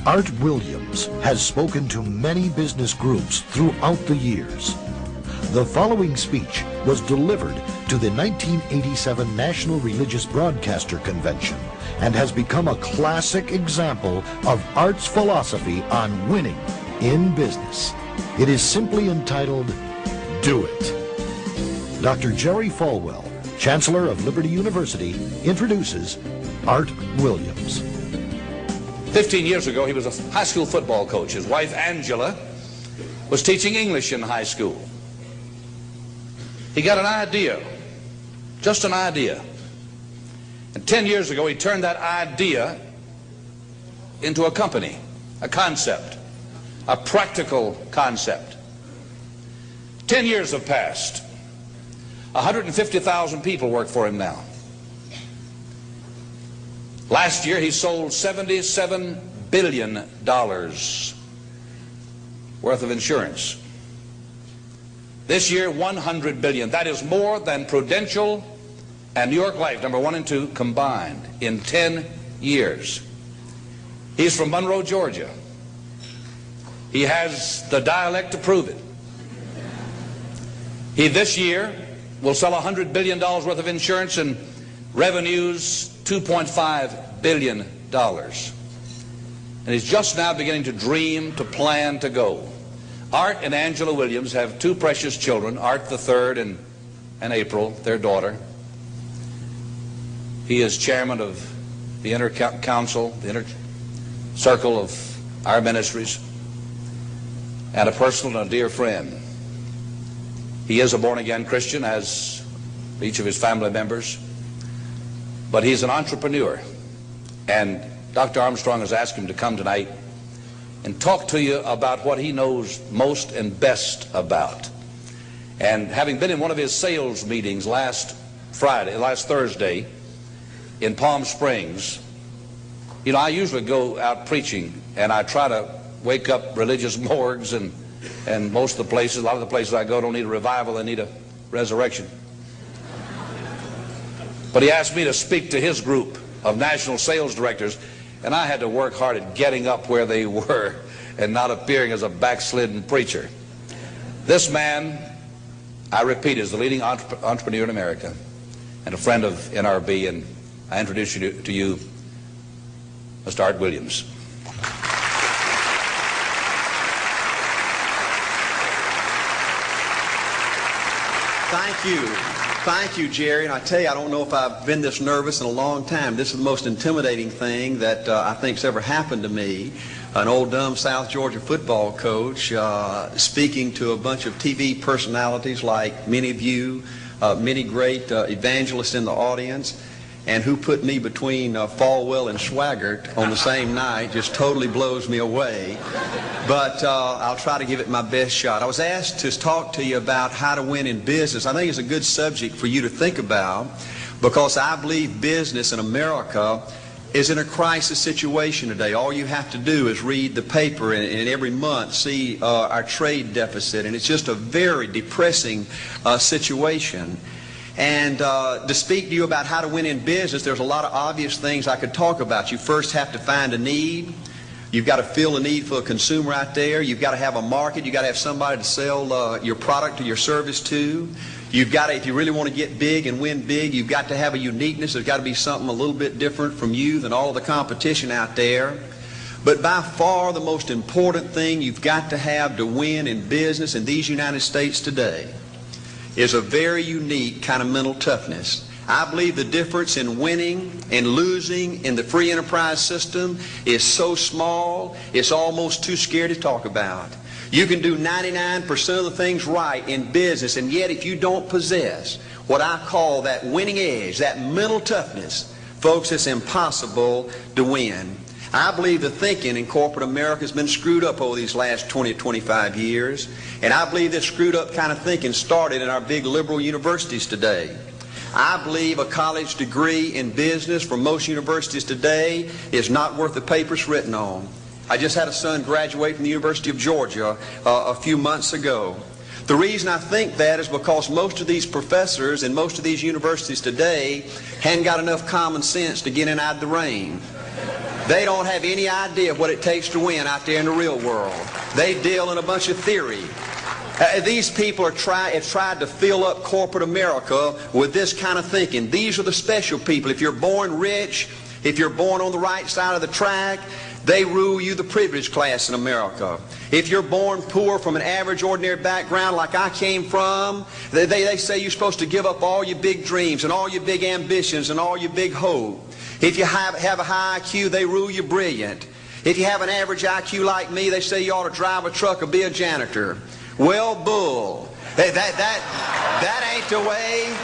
Art Williams has spoken to many business groups throughout the years. The following speech was delivered to the 1987 National Religious Broadcaster Convention and has become a classic example of Art's philosophy on winning in business. It is simply entitled, Do It. Dr. Jerry Falwell, Chancellor of Liberty University, introduces Art Williams. 15 years ago, he was a high school football coach. His wife, Angela, was teaching English in high school. He got an idea, just an idea. And 10 years ago, he turned that idea into a company, a concept, a practical concept. 10 years have passed. 150,000 people work for him now. Last year, he sold $77 billion worth of insurance. This year, $100 billion. That is more than Prudential and New York Life, number 1 and 2, combined in 10 years. He's from Monroe, Georgia. He has the dialect to prove it. He, this year, will sell $100 billion worth of insurance and revenues $2.5 billion. And he's just now beginning to dream, to plan, to go. Art and Angela Williams have 2 precious children, Art the third and April, their daughter. He is chairman of the Inner Council, the Inner Circle of our ministries, and a personal and a dear friend. He is a born-again Christian, as each of his family members. But he's an entrepreneur, and Dr. Armstrong has asked him to come tonight and talk to you about what he knows most and best about. And having been in one of his sales meetings last Thursday in Palm Springs, you know, I usually go out preaching, and I try to wake up religious morgues, and most of the places, a lot of the places I go don't need a revival, they need a resurrection. But he asked me to speak to his group of national sales directors, and I had to work hard at getting up where they were and not appearing as a backslidden preacher. This man, I repeat, is the leading entrepreneur in America and a friend of NRB, and I introduce you to you, Mr. Art Williams. Thank you. Thank you, Jerry. And I tell you, I don't know if I've been this nervous in a long time. This is the most intimidating thing that I think's ever happened to me. An old dumb South Georgia football coach speaking to a bunch of TV personalities like many of you, many great evangelists in the audience, and who put me between Falwell and Swaggart on the same night just totally blows me away. But I'll try to give it my best shot. I was asked to talk to you about how to win in business. I think it's a good subject for you to think about, because I believe business in America is in a crisis situation today. All you have to do is read the paper and every month see our trade deficit, and it's just a very depressing situation. And to speak to you about how to win in business, there's a lot of obvious things I could talk about. You first have to find a need. You've got to fill a need for a consumer out there. You've got to have a market. You've got to have somebody to sell your product or your service to. You've got to, if you really want to get big and win big, you've got to have a uniqueness. There's got to be something a little bit different from you than all of the competition out there. But by far the most important thing you've got to have to win in business in these United States today is a very unique kind of mental toughness. I believe the difference in winning and losing in the free enterprise system is so small, it's almost too scary to talk about. You can do 99% of the things right in business, and yet if you don't possess what I call that winning edge, that mental toughness, folks, it's impossible to win. I believe the thinking in corporate America has been screwed up over these last 20 to 25 years, and I believe this screwed up kind of thinking started in our big liberal universities today. I believe a college degree in business from most universities today is not worth the paper it's written on. I just had a son graduate from the University of Georgia a few months ago. The reason I think that is because most of these professors in most of these universities today hadn't got enough common sense to get in out of the rain. They don't have any idea what it takes to win out there in the real world. They deal in a bunch of theory. These people have tried to fill up corporate America with this kind of thinking. These are the special people. If you're born rich, if you're born on the right side of the track, they rule you, the privileged class in America. If you're born poor from an average, ordinary background like I came from, they say you're supposed to give up all your big dreams and all your big ambitions and all your big hope. If you have a high IQ, they rule you brilliant. If you have an average IQ like me, they say you ought to drive a truck or be a janitor. Well, bull. That ain't the way.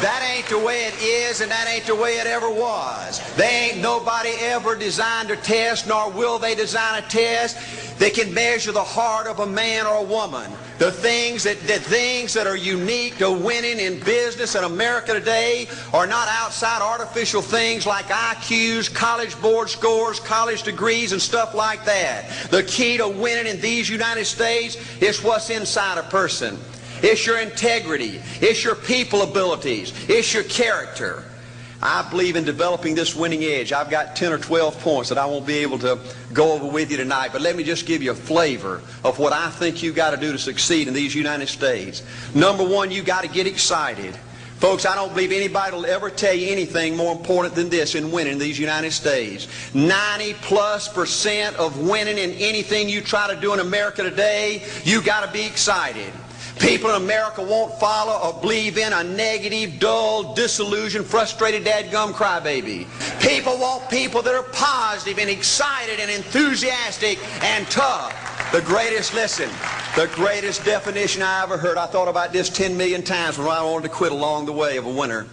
That ain't the way it is, and that ain't the way it ever was. They ain't nobody ever designed a test, nor will they design a test that can measure the heart of a man or a woman. The things that are unique to winning in business in America today are not outside artificial things like IQs, college board scores, college degrees, and stuff like that. The key to winning in these United States is what's inside a person. It's your integrity. It's your people abilities. It's your character. I believe in developing this winning edge. I've got 10 or 12 points that I won't be able to go over with you tonight, but let me just give you a flavor of what I think you've got to do to succeed in these United States. Number one, you've got to get excited. Folks, I don't believe anybody will ever tell you anything more important than this in winning in these United States. 90+% of winning in anything you try to do in America today, you've got to be excited. People in America won't follow or believe in a negative, dull, disillusioned, frustrated, dadgum crybaby. People want people that are positive and excited and enthusiastic and tough. The greatest definition I ever heard, I thought about this 10 million times when I wanted to quit along the way of a winner.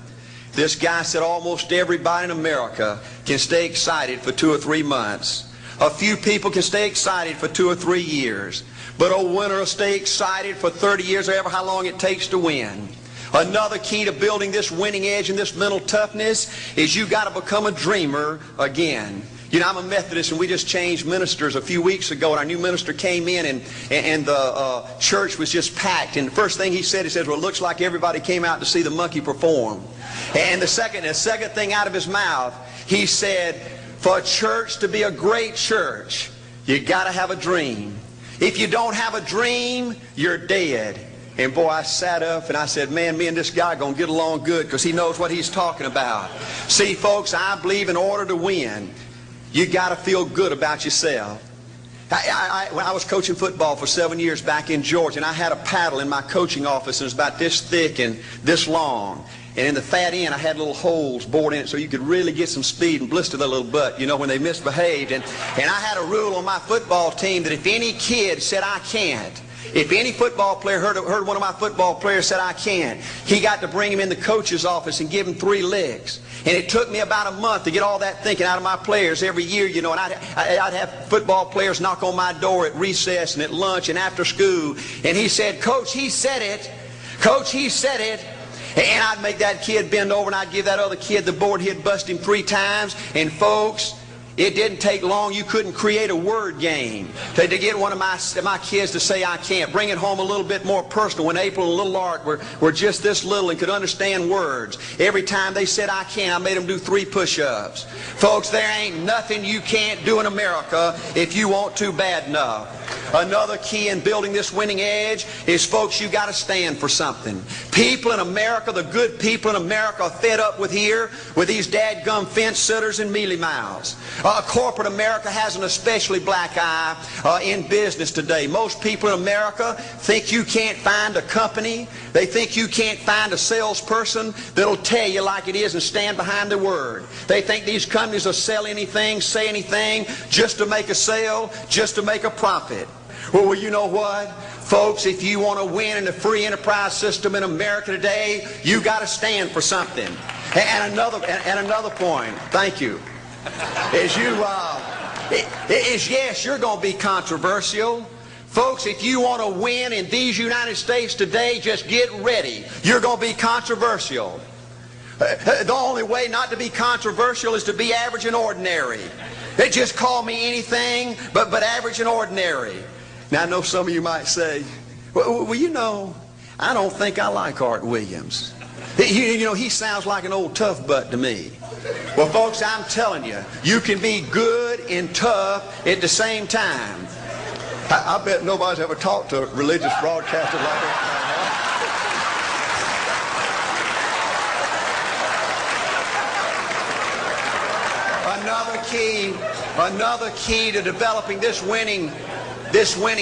This guy said almost everybody in America can stay excited for 2 or 3 months. A few people can stay excited for 2 or 3 years. But a winner will stay excited for 30 years or ever how long it takes to win. Another key to building this winning edge and this mental toughness is you've got to become a dreamer again. You know, I'm a Methodist, and we just changed ministers a few weeks ago, and our new minister came in, and the church was just packed. And the first thing he said, well, it looks like everybody came out to see the monkey perform. And the second thing out of his mouth, he said, for a church to be a great church, you got to have a dream. If you don't have a dream, you're dead. And boy, I sat up and I said, man, me and this guy are going to get along good because he knows what he's talking about. See, folks, I believe in order to win, you got to feel good about yourself. When I was coaching football for 7 years back in Georgia, and I had a paddle in my coaching office, and it was about this thick and this long. And in the fat end, I had little holes bored in it so you could really get some speed and blister their little butt, you know, when they misbehaved. And I had a rule on my football team that if any kid said, I can't, if any football player heard one of my football players said, I can't, he got to bring him in the coach's office and give him 3 licks. And it took me about a month to get all that thinking out of my players every year, you know, and I'd have football players knock on my door at recess and at lunch and after school. And he said, Coach, he said it. Coach, he said it. And I'd make that kid bend over and I'd give that other kid the board. He'd bust him 3 times. And folks, it didn't take long. You couldn't create a word game to get one of my kids to say I can't. Bring it home a little bit more personal. When April and little Art were just this little and could understand words, every time they said I can't, I made them do 3 push-ups. Folks, there ain't nothing you can't do in America if you want to bad enough. Another key in building this winning edge is, folks, you got to stand for something. People in America, the good people in America, are fed up with these dadgum fence sitters and mealy mouths. Corporate America has an especially black eye in business today. Most people in America think you can't find a company. They think you can't find a salesperson that'll tell you like it is and stand behind their word. They think these companies will sell anything, say anything, just to make a sale, just to make a profit. Well, you know what? Folks, if you want to win in the free enterprise system in America today, you got to stand for something. And another point, thank you, is yes, you're going to be controversial. Folks, if you want to win in these United States today, just get ready. You're going to be controversial. The only way not to be controversial is to be average and ordinary. They just call me anything but average and ordinary. Now, I know some of you might say, well, you know, I don't think I like Art Williams. You know, he sounds like an old tough butt to me. Well, folks, I'm telling you, you can be good and tough at the same time. I bet nobody's ever talked to a religious broadcaster like that. Another key to developing this winning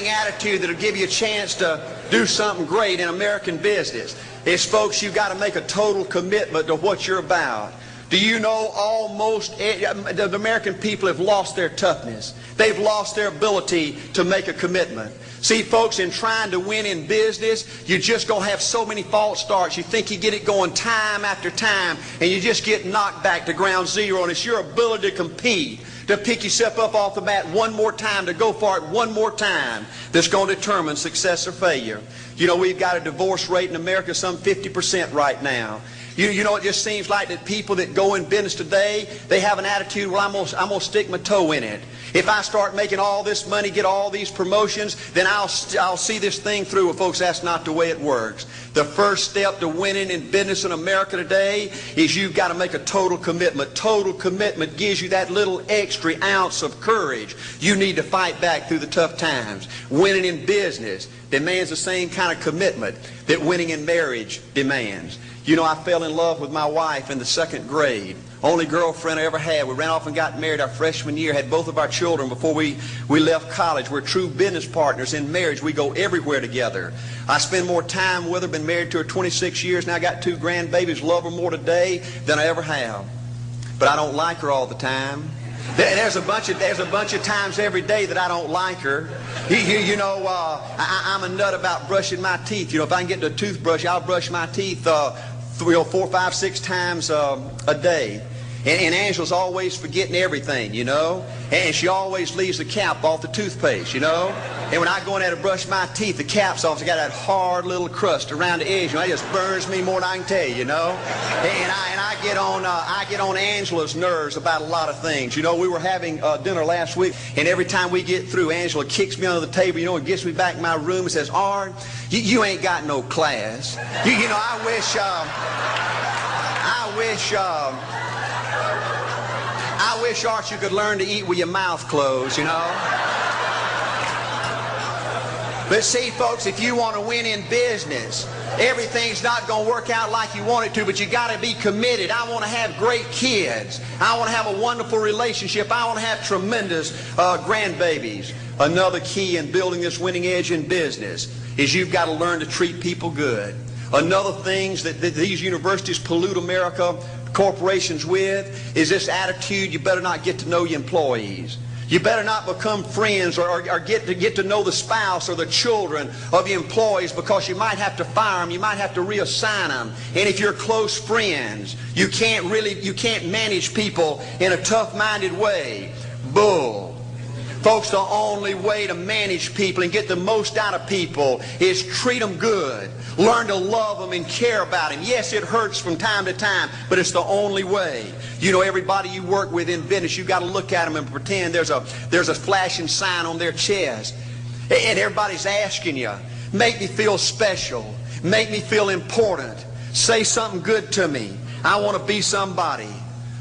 attitude that'll give you a chance to do something great in American business is, folks, you've got to make a total commitment to what you're about. Do you know the American people have lost their toughness? They've lost their ability to make a commitment. See, folks, in trying to win in business, you're just going to have so many false starts. You think you get it going time after time, and you just get knocked back to ground zero, and it's your ability to compete, to pick yourself up off the mat one more time, to go for it one more time, that's going to determine success or failure. You know, we've got a divorce rate in America some 50% right now. You know, it just seems like that people that go in business today, they have an attitude, well, I'm going to stick my toe in it. If I start making all this money, get all these promotions, then I'll see this thing through. Well, folks, that's not the way it works. The first step to winning in business in America today is you've got to make a total commitment. Total commitment gives you that little extra ounce of courage you need to fight back through the tough times. Winning in business demands the same kind of commitment that winning in marriage demands. You know, I fell in love with my wife in the 2nd grade. Only girlfriend I ever had. We ran off and got married our freshman year, had both of our children before we left college. We're true business partners in marriage. We go everywhere together. I spend more time with her, been married to her 26 years, now I got 2 grandbabies, love her more today than I ever have. But I don't like her all the time. There's a bunch of times every day that I don't like her. You know, I'm a nut about brushing my teeth. You know, if I can get the toothbrush, I'll brush my teeth 4, 5, 6 times a day. And Angela's always forgetting everything, you know. And she always leaves the cap off the toothpaste, you know. And when I go in there to brush my teeth, the cap's off. It's got that hard little crust around the edge. You know, it just burns me more than I can tell you, you know. And I get on Angela's nerves about a lot of things. You know, we were having dinner last week, and every time we get through, Angela kicks me under the table, you know, and gets me back in my room and says, "Art, you ain't got no class." You know, I wish, Art, you could learn to eat with your mouth closed, you know. But see, folks, if you want to win in business, everything's not going to work out like you want it to, but you got to be committed. I want to have great kids. I want to have a wonderful relationship. I want to have tremendous grandbabies. Another key in building this winning edge in business is you've got to learn to treat people good. Another thing that these universities pollute America, corporations with, is this attitude, you better not get to know your employees. You better not become friends or get to know the spouse or the children of your employees, because you might have to fire them, you might have to reassign them. And if you're close friends, you can't manage people in a tough-minded way. Bull. Folks, the only way to manage people and get the most out of people is treat them good. Learn to love them and care about them. Yes, it hurts from time to time, but it's the only way. You know, everybody you work with in business, you've got to look at them and pretend there's a flashing sign on their chest. And everybody's asking you, make me feel special. Make me feel important. Say something good to me. I want to be somebody.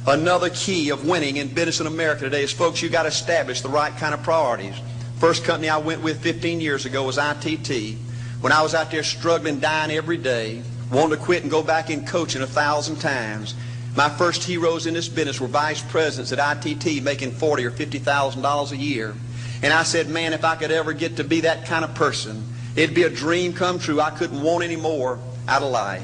Another key of winning in business in America today is, folks, you've got to establish the right kind of priorities. First company I went with 15 years ago was ITT. When I was out there struggling, dying every day, wanting to quit and go back in coaching 1,000 times, my first heroes in this business were vice presidents at ITT making $40,000 or $50,000 a year. And I said, man, if I could ever get to be that kind of person, it'd be a dream come true. I couldn't want any more out of life.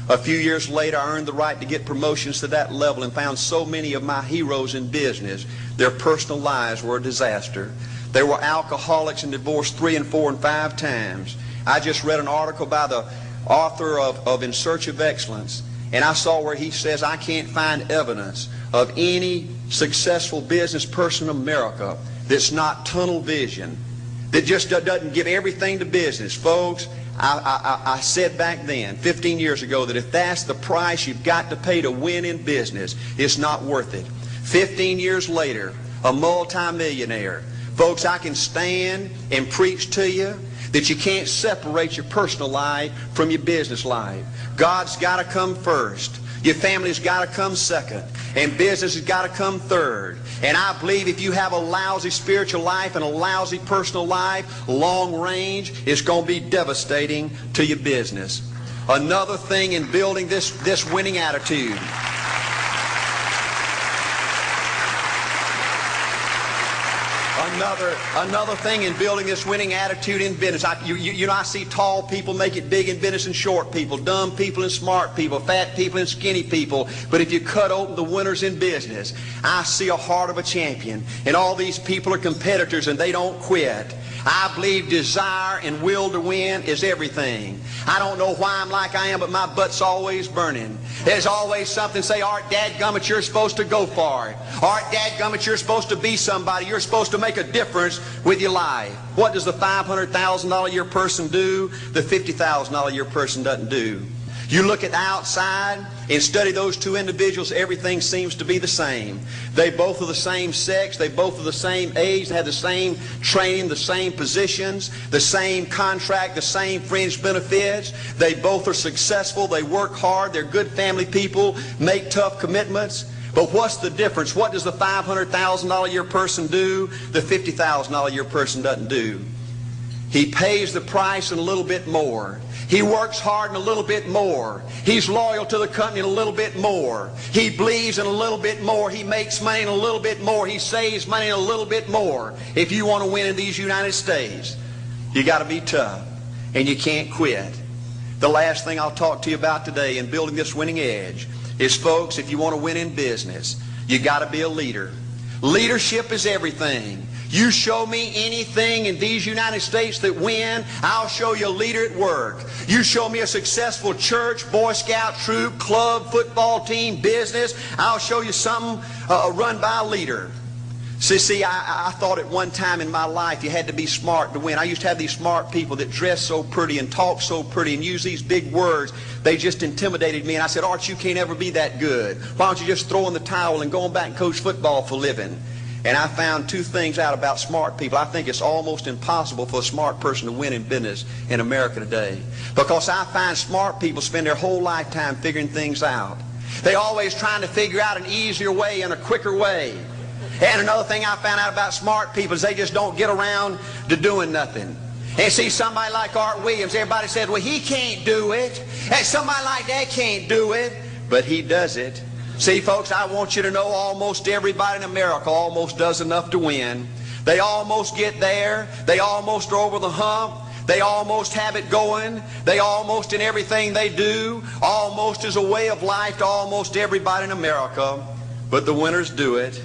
A few years later, I earned the right to get promotions to that level and found so many of my heroes in business, their personal lives were a disaster. They were alcoholics and divorced 3 and 4 and 5 times. I just read an article by the author of In Search of Excellence, and I saw where he says, I can't find evidence of any successful business person in America that's not tunnel vision, that just doesn't give everything to business. Folks, I said back then, 15 years ago, that if that's the price you've got to pay to win in business, it's not worth it. 15 years later, a multimillionaire, Folks, I can stand and preach to you that you can't separate your personal life from your business life. God's got to come first. Your family's got to come second. And business has got to come third. And I believe if you have a lousy spiritual life and a lousy personal life, long range, it's going to be devastating to your business. Another thing in building this winning attitude. Another thing in building this winning attitude in business. I see tall people make it big in business and short people, dumb people and smart people, fat people and skinny people. But if you cut open the winners in business, I see a heart of a champion. And all these people are competitors and they don't quit. I believe desire and will to win is everything. I don't know why I'm like I am, but my butt's always burning. There's always something say, Art, dadgummit, you're supposed to go for it. Art, dadgummit, you're supposed to be somebody. You're supposed to make a difference with your life. What does the $500,000 a year person do? The $50,000 a year person doesn't do. You look at the outside and study those two individuals, everything seems to be the same. They both are the same sex, they both are the same age, they have the same training, the same positions, the same contract, the same fringe benefits. They both are successful, they work hard, they're good family people, make tough commitments. But what's the difference? What does the $500,000 a year person do? The $50,000 a year person doesn't do. He pays the price and a little bit more. He works hard and a little bit more. He's loyal to the company and a little bit more. He believes in a little bit more. He makes money and a little bit more. He saves money and a little bit more. If you want to win in these United States, you got to be tough and you can't quit. The last thing I'll talk to you about today in building this winning edge is, folks, if you want to win in business, you got to be a leader. Leadership is everything. You show me anything in these United States that win, I'll show you a leader at work. You show me a successful church, Boy Scout troop, club, football team, business, I'll show you something run by a leader. See, I thought at one time in my life you had to be smart to win. I used to have these smart people that dress so pretty and talk so pretty and use these big words. They just intimidated me. And I said, Art, you can't ever be that good. Why don't you just throw in the towel and go on back and coach football for a living? And I found two things out about smart people. I think it's almost impossible for a smart person to win in business in America today. Because I find smart people spend their whole lifetime figuring things out. They're always trying to figure out an easier way and a quicker way. And another thing I found out about smart people is they just don't get around to doing nothing. And see, somebody like Art Williams, everybody said, well, he can't do it. And somebody like that can't do it. But he does it. See, folks, I want you to know almost everybody in America almost does enough to win. They almost get there. They almost are over the hump. They almost have it going. They almost, in everything they do, almost is a way of life to almost everybody in America. But the winners do it.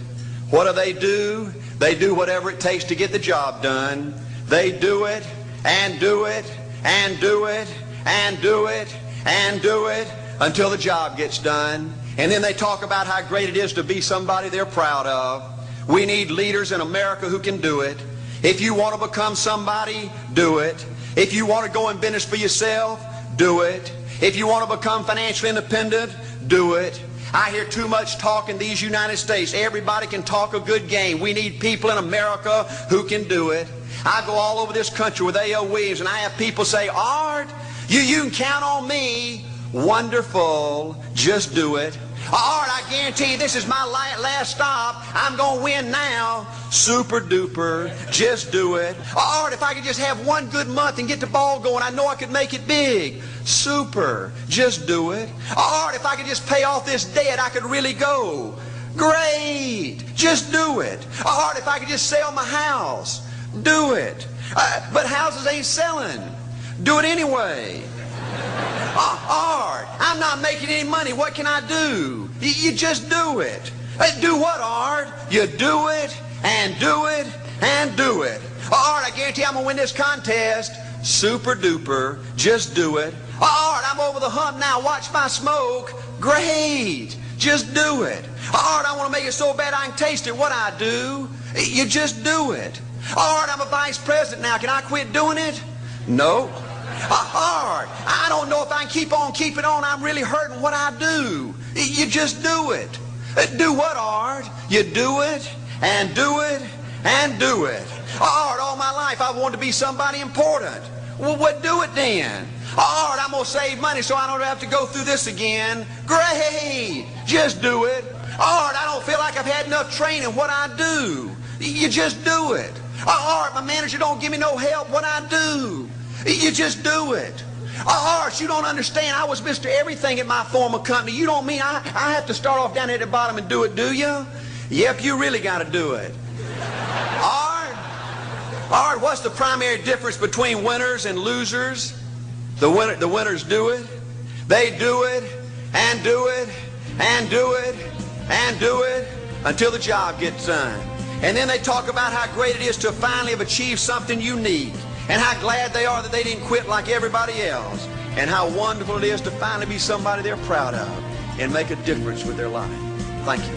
What do? They do whatever it takes to get the job done. They do it and do it and do it and do it and do it until the job gets done. And then they talk about how great it is to be somebody they're proud of. We need leaders in America who can do it. If you want to become somebody, do it. If you want to go in business for yourself, do it. If you want to become financially independent, do it. I hear too much talk in these United States. Everybody can talk a good game. We need people in America who can do it. I go all over this country with A.L. Williams, and I have people say, Art, you can count on me. Wonderful. Just do it. Art, I guarantee you this is my last stop. I'm going to win now. Super duper. Just do it. Art, if I could just have one good month and get the ball going, I know I could make it big. Super. Just do it. Art, if I could just pay off this debt, I could really go. Great. Just do it. Art, if I could just sell my house. Do it. But houses ain't selling. Do it anyway. Art, I'm not making any money. What can I do? You just do it. Do what, Art? You do it and do it and do it. Art, I guarantee I'm going to win this contest. Super duper. Just do it. Art, I'm over the hump now. Watch my smoke. Great. Just do it. Art, I want to make it so bad I can taste it. What I do? You just do it. Art, I'm a vice president now. Can I quit doing it? No. Art, I don't know if I can keep it on. I'm really hurting. What I do? You just do it. Do what, Art? You do it and do it and do it. Art, all my life I wanted to be somebody important. Well, what do it then? Art, I'm going to save money so I don't have to go through this again. Great. Just do it. Art, I don't feel like I've had enough training. What I do? You just do it. Art, my manager don't give me no help. What I do? You just do it. Art, you don't understand. I was Mr. Everything at my former company. You don't mean I have to start off down at the bottom and do it, do you? Yep, you really got to do it. Art, what's the primary difference between winners and losers? The winners do it. They do it and do it and do it and do it until the job gets done. And then they talk about how great it is to finally have achieved something unique and how glad they are that they didn't quit like everybody else and how wonderful it is to finally be somebody they're proud of and make a difference with their life. Thank you.